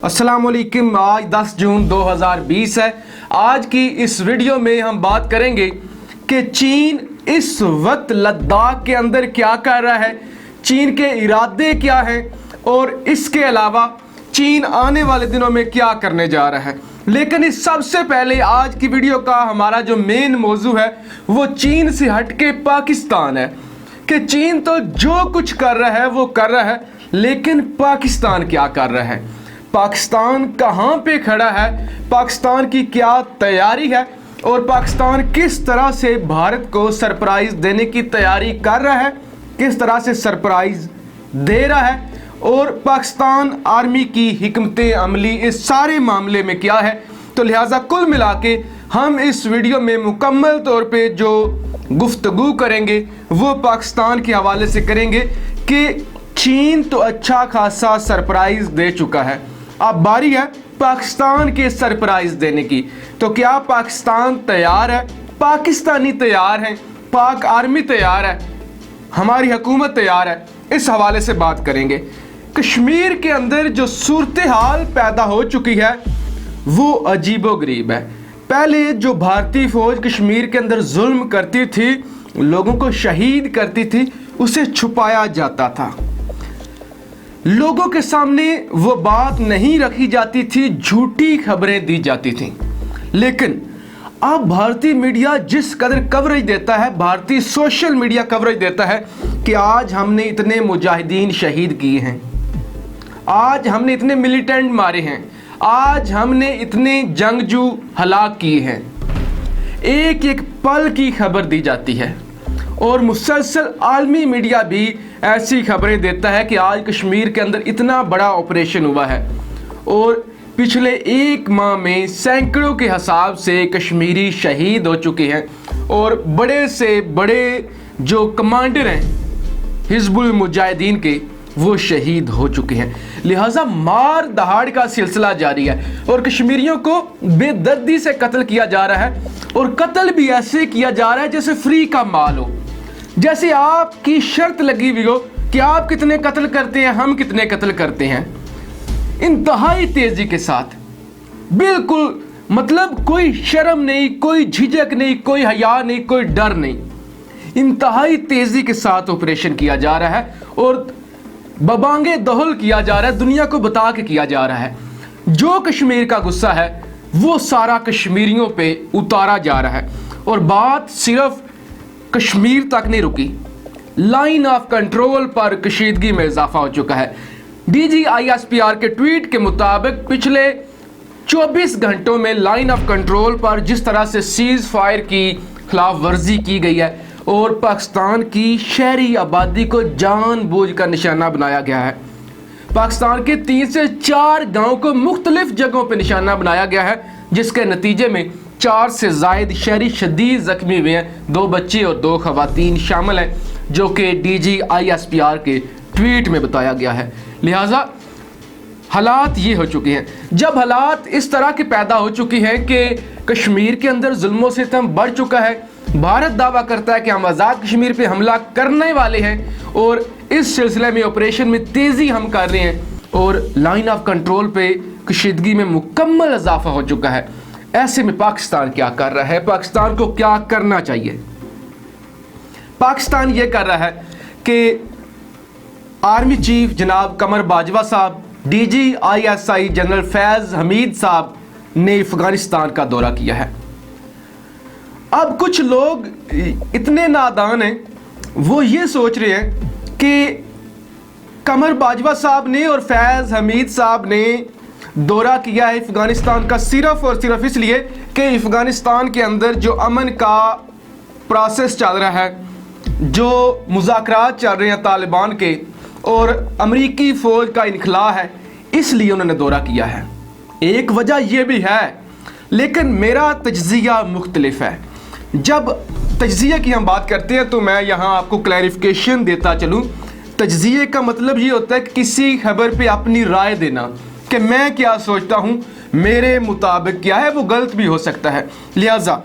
अस्सलाम वालेकुम। आज 10 जून 2020 है। आज की इस वीडियो में हम बात करेंगे कि चीन इस वक्त लद्दाख के अंदर क्या कर रहा है, चीन के इरादे क्या हैं और इसके अलावा चीन आने वाले दिनों में क्या करने जा रहा है। लेकिन इस सबसे पहले आज की वीडियो का हमारा जो मेन मौजू है वो चीन से हटके पाकिस्तान है कि चीन तो जो कुछ कर रहा है वो कर रहा है, लेकिन पाकिस्तान क्या कर रहा है, पाकिस्तान कहाँ पे खड़ा है, पाकिस्तान की क्या तैयारी है और पाकिस्तान किस तरह से भारत को सरप्राइज देने की तैयारी कर रहा है, किस तरह से सरप्राइज दे रहा है और पाकिस्तान आर्मी की हिकमत अमली इस सारे मामले में क्या है। तो लिहाजा कुल मिला के हम इस वीडियो में मुकम्मल तौर पे जो गुफ्तगू करेंगे वो पाकिस्तान के हवाले से करेंगे कि चीन तो अच्छा खासा सरप्राइज दे चुका है, अब बारी है पाकिस्तान के सरप्राइज देने की। तो क्या पाकिस्तान तैयार है, पाकिस्तानी तैयार हैं, पाक आर्मी तैयार है, हमारी हुकूमत तैयार है, इस हवाले से बात करेंगे। कश्मीर के अंदर जो सूरत हाल पैदा हो चुकी है वो अजीबोगरीब है। पहले जो भारतीय फौज कश्मीर के अंदर जुल्म करती थी, लोगों को शहीद करती थी, उसे छुपाया जाता था, लोगों के सामने वो बात नहीं रखी जाती थी, झूठी खबरें दी जाती थी। लेकिन अब भारतीय मीडिया जिस कदर कवरेज देता है, भारतीय सोशल मीडिया कवरेज देता है कि आज हमने इतने मुजाहिदीन शहीद किए हैं, आज हमने इतने मिलिटेंट मारे हैं, आज हमने इतने जंगजू हलाक किए हैं, एक एक पल की खबर दी जाती है। और मुसलसल आलमी मीडिया भी ऐसी खबरें देता है कि आज कश्मीर के अंदर इतना बड़ा ऑपरेशन हुआ है और पिछले एक माह में सैकड़ों के हिसाब से कश्मीरी शहीद हो चुके हैं और बड़े से बड़े जो कमांडर हैं हिजबुल मुजाहिदीन के वो शहीद हो चुके हैं। लिहाजा मार दहाड़ का सिलसिला जारी है और कश्मीरियों को बेदर्दी से कत्ल किया जा रहा है और कत्ल भी ऐसे किया जा रहा है जैसे फ्री का माल हो, जैसे आपकी शर्त लगी हुई हो कि आप कितने कत्ल करते हैं, हम कितने कत्ल करते हैं। इंतहाई तेजी के साथ, बिल्कुल मतलब कोई शर्म नहीं, कोई झिझक नहीं, कोई हया नहीं, कोई डर नहीं, इंतहाई तेजी के साथ ऑपरेशन किया जा रहा है और बबांगे दहल किया जा रहा है, दुनिया को बता के किया जा रहा है। जो कश्मीर का गुस्सा है वो सारा कश्मीरियों पे उतारा जा रहा है और बात सिर्फ कश्मीर तक नहीं रुकी, लाइन ऑफ कंट्रोल पर कशीदगी में इजाफा हो चुका है। DGISPR के ट्वीट के मुताबिक पिछले 24 घंटों में लाइन ऑफ कंट्रोल पर जिस तरह से सीज फायर की खिलाफ वर्जी की गई है और पाकिस्तान की शहरी आबादी को जानबूझ कर निशाना बनाया गया है, पाकिस्तान के 3 से 4 गांव को मुख्तलिफ जगहों पर निशाना बनाया गया है, जिसके नतीजे में 4 से ज़ायद शहरी शदीद जख्मी हुए हैं, 2 बच्चे और 2 खवातीन शामिल हैं, जो कि DGISPR के ट्वीट में बताया गया है। लिहाजा हालात ये हो चुके हैं। जब हालात इस तरह के पैदा हो चुकी हैं कि कश्मीर के अंदर जुल्मों से सितम बढ़ चुका है, भारत दावा करता है कि हम आज़ाद कश्मीर पे हमला करने वाले हैं और इस सिलसिले में ऑपरेशन में तेज़ी हम कर रहे हैं और लाइन ऑफ कंट्रोल पे कशीदगी में मुकम्मल इजाफा हो चुका है। ऐसे में पाकिस्तान क्या कर रहा है, पाकिस्तान को क्या करना चाहिए? पाकिस्तान ये कर रहा है कि आर्मी चीफ जनाब कमर बाजवा साहब, DGISI जनरल फैज़ हमीद साहब ने अफगानिस्तान का दौरा किया है। अब कुछ लोग इतने नादान हैं, वो ये सोच रहे हैं कि कमर बाजवा साहब ने और फैज़ हमीद साहब ने दौरा किया है अफगानिस्तान का सिर्फ और सिर्फ इसलिए कि अफगानिस्तान के अंदर जो अमन का प्रोसेस चल रहा है, जो मुज़ाकरात चल रहे हैं तालिबान के और अमरीकी फ़ौज का इनखला है, इसलिए उन्होंने दौरा किया है। एक वजह यह भी है, लेकिन मेरा तज्ज़िया मुख्तलिफ है। जब तज्ज़िया की हम बात करते हैं तो मैं यहाँ आपको क्लैरिफिकेशन देता चलूँ। तज्ज़िये का मतलब ये होता है कि किसी खबर पे अपनी राय देना कि मैं क्या सोचता हूँ, मेरे मुताबिक क्या है, वो गलत भी हो सकता है। लिहाजा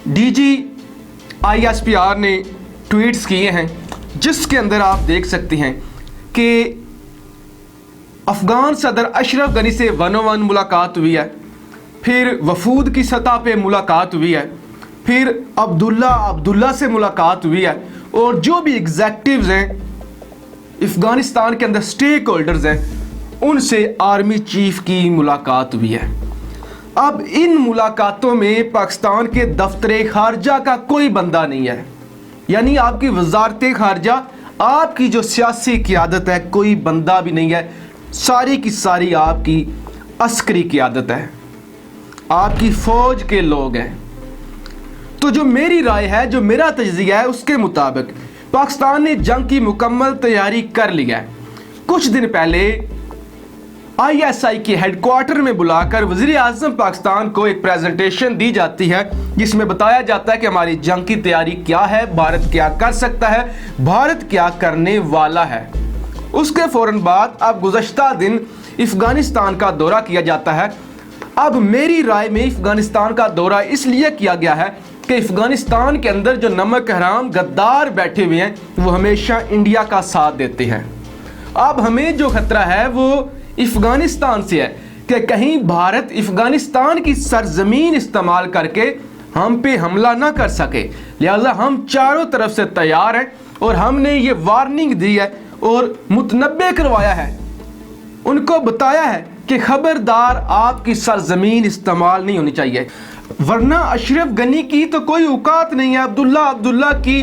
DGISPR ने ट्वीट्स किए हैं जिसके अंदर आप देख सकते हैं कि अफगान सदर अशरफ गनी से 1-on-1 मुलाकात हुई है, फिर वफूद की सतह पे मुलाकात हुई है, फिर अब्दुल्ला से मुलाकात हुई है, और जो भी एग्जेक्टिव्स हैं अफगानिस्तान के अंदर स्टेक होल्डर्स हैं उनसे आर्मी चीफ की मुलाकात हुई है। अब इन मुलाकातों में पाकिस्तान के दफ्तर खारजा का कोई बंदा नहीं है, यानी आपकी वजारत खारजा, आपकी जो सियासी क़ियादत है, कोई बंदा भी नहीं है, सारी की सारी आपकी अस्करी क़ियादत है, आपकी फ़ौज के लोग हैं। तो जो मेरी राय है, जो मेरा तज्ज़िया है, उसके मुताबिक पाकिस्तान ने जंग की मुकम्मल तैयारी कर ली है। कुछ दिन पहले ISI के हेडक्वार्टर में बुलाकर वज़ीर आज़म पाकिस्तान को एक प्रेजेंटेशन दी जाती है जिसमें बताया जाता है कि हमारी जंग की तैयारी क्या है, भारत क्या कर सकता है, भारत क्या करने वाला है। उसके फ़ौरन बाद अब गुज़श्ता दिन अफ़गानिस्तान का दौरा किया जाता है। अब मेरी राय में अफ़गानिस्तान का दौरा इसलिए किया गया है कि अफ़गानिस्तान के अंदर जो नमक हराम गद्दार बैठे हुए हैं वो हमेशा इंडिया का साथ देते हैं। अब हमें जो खतरा है वो अफ़गानिस्तान से है कि कहीं भारत अफ़गानिस्तान की सरजमीन इस्तेमाल करके हम पे हमला ना कर सके, लिहाजा हम चारों तरफ से तैयार हैं और हमने ये वार्निंग दी है और मुतनब्बे करवाया है, उनको बताया है कि खबरदार आपकी सरजमीन इस्तेमाल नहीं होनी चाहिए, वरना अशरफ गनी की तो कोई औकात नहीं है, अब्दुल्ला की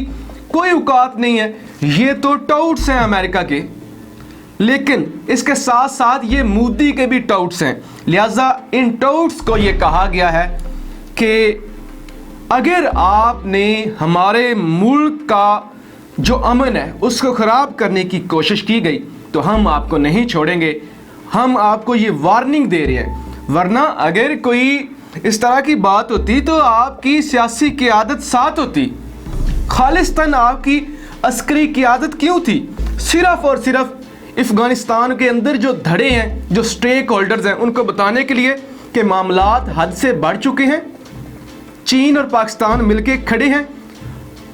कोई औकात नहीं है, ये तो टाउट्स हैं अमेरिका के। लेकिन इसके साथ साथ ये मोदी के भी टाउट्स हैं, लिहाजा इन टाउट्स को ये कहा गया है कि अगर आपने हमारे मुल्क का जो अमन है उसको ख़राब करने की कोशिश की गई तो हम आपको नहीं छोड़ेंगे, हम आपको ये वार्निंग दे रहे हैं। वरना अगर कोई इस तरह की बात होती तो आपकी सियासी क़ियादत साथ होती, खालिस्तान आपकी अस्करी क़ियादत क्यों थी? सिर्फ़ और सिर्फ अफ़गानिस्तान के अंदर जो धड़े हैं, जो स्टेक होल्डर्स हैं, उनको बताने के लिए कि मामलात हद से बढ़ चुके हैं, चीन और पाकिस्तान मिलके खड़े हैं।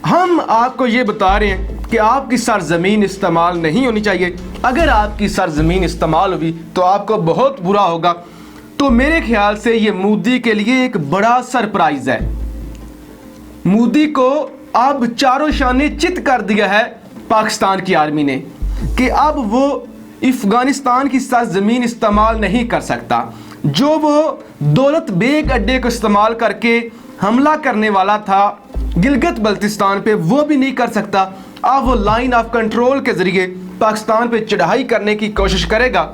हम आपको ये बता रहे हैं कि आपकी सरजमीन इस्तेमाल नहीं होनी चाहिए, अगर आपकी सरजमीन इस्तेमाल हुई तो आपको बहुत बुरा होगा। तो मेरे ख्याल से ये मोदी के लिए एक बड़ा सरप्राइज़ है। मोदी को अब चारों शाने चित कर दिया है पाकिस्तान की आर्मी ने कि अब वो अफ़गानिस्तान की सरजमीन इस्तेमाल नहीं कर सकता। जो वो दौलत बेग अड्डे को इस्तेमाल करके हमला करने वाला था गिलगित बल्तिस्तान पे, वो भी नहीं कर सकता। अब वो लाइन ऑफ कंट्रोल के ज़रिए पाकिस्तान पे चढ़ाई करने की कोशिश करेगा,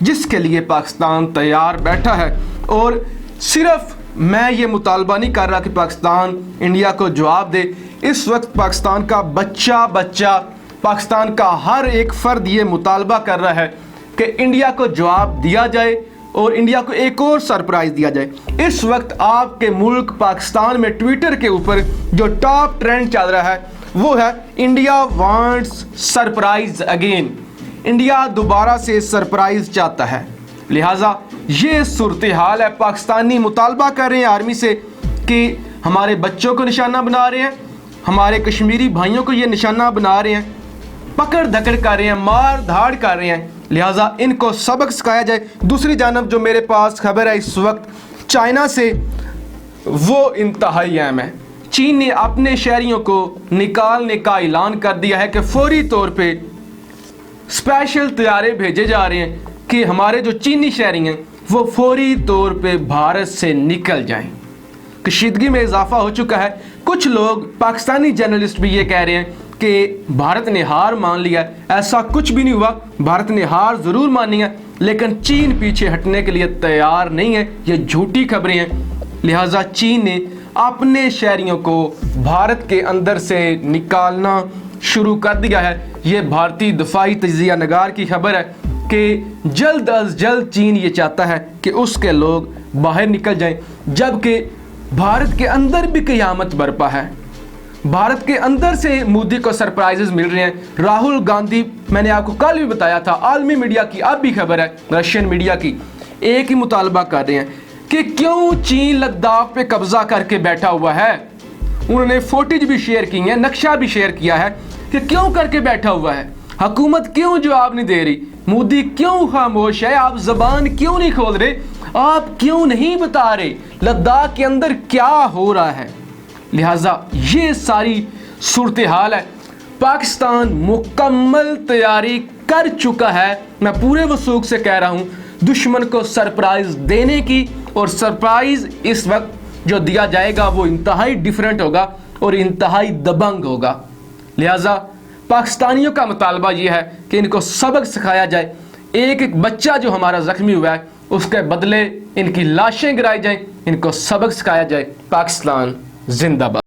जिसके लिए पाकिस्तान तैयार बैठा है। और सिर्फ मैं ये मुतालबा नहीं कर रहा कि पाकिस्तान इंडिया को जवाब दे, इस वक्त पाकिस्तान का बच्चा पाकिस्तान का हर एक फ़र्द ये मुतालबा कर रहा है कि इंडिया को जवाब दिया जाए और इंडिया को एक और सरप्राइज़ दिया जाए। इस वक्त आपके मुल्क पाकिस्तान में ट्विटर के ऊपर जो टॉप ट्रेंड चल रहा है वो है India wants surprise again, India दोबारा से सरप्राइज चाहता है। लिहाजा ये सूरत हाल है, पाकिस्तानी मुतालबा कर रहे हैं आर्मी से कि हमारे बच्चों को निशाना बना रहे हैं, हमारे कश्मीरी भाइयों को ये निशाना बना रहे हैं, पकड़ धकड़ कर रहे हैं, मार धाड़ कर रहे हैं, लिहाजा इनको सबक सिखाया जाए। दूसरी जानब जो मेरे पास खबर है इस वक्त चाइना से, वो इंतहाई अहम है। चीन ने अपने शहरियों को निकालने का ऐलान कर दिया है कि फौरी तौर पे स्पेशल तैयारे भेजे जा रहे हैं कि हमारे जो चीनी शहरी हैं वो फौरी तौर पे भारत से निकल जाएं। कशीदगी में इजाफा हो चुका है। कुछ लोग पाकिस्तानी जर्नलिस्ट भी ये कह रहे हैं कि भारत ने हार मान लिया है। ऐसा कुछ भी नहीं हुआ, भारत ने हार ज़रूर मानी है, लेकिन चीन पीछे हटने के लिए तैयार नहीं है। ये झूठी खबरें हैं। लिहाजा चीन ने अपने शहरियों को भारत के अंदर से निकालना शुरू कर दिया है। ये भारतीय दफाई तजिया नगार की खबर है कि जल्द अज जल्द चीन ये चाहता है कि उसके लोग बाहर निकल जाएं, जबकि भारत के अंदर भी क़यामत बरपा है। भारत के अंदर से मोदी को सरप्राइजेस मिल रहे हैं। राहुल गांधी, मैंने आपको कल भी बताया था, आलमी मीडिया की अब भी खबर है, रशियन मीडिया की, एक ही मुतालबा कर रहे हैं कि क्यों चीन लद्दाख पे कब्जा करके बैठा हुआ है। उन्होंने फोटेज भी शेयर की है, नक्शा भी शेयर किया है कि क्यों करके बैठा हुआ है, हुकूमत क्यों जवाब नहीं दे रही, मोदी क्यों खामोश है? आप जबान क्यों नहीं खोल रहे? आप क्यों नहीं बता रहे लद्दाख के अंदर क्या हो रहा है? लिहाजा ये सारी सूरत हाल है। पाकिस्तान मुकम्मल तैयारी कर चुका है, मैं पूरे वसूख से कह रहा हूं, दुश्मन को सरप्राइज देने की। और सरप्राइज इस वक्त जो दिया जाएगा वो इंतहाई डिफरेंट होगा और इंतहाई दबंग होगा। लिहाजा पाकिस्तानियों का मुतालबा ये है कि इनको सबक सिखाया जाए। एक एक बच्चा जो हमारा जख्मी हुआ है उसके बदले इनकी लाशें गिराई जाएं, इनको सबक सिखाया जाए। पाकिस्तान जिंदाबाद।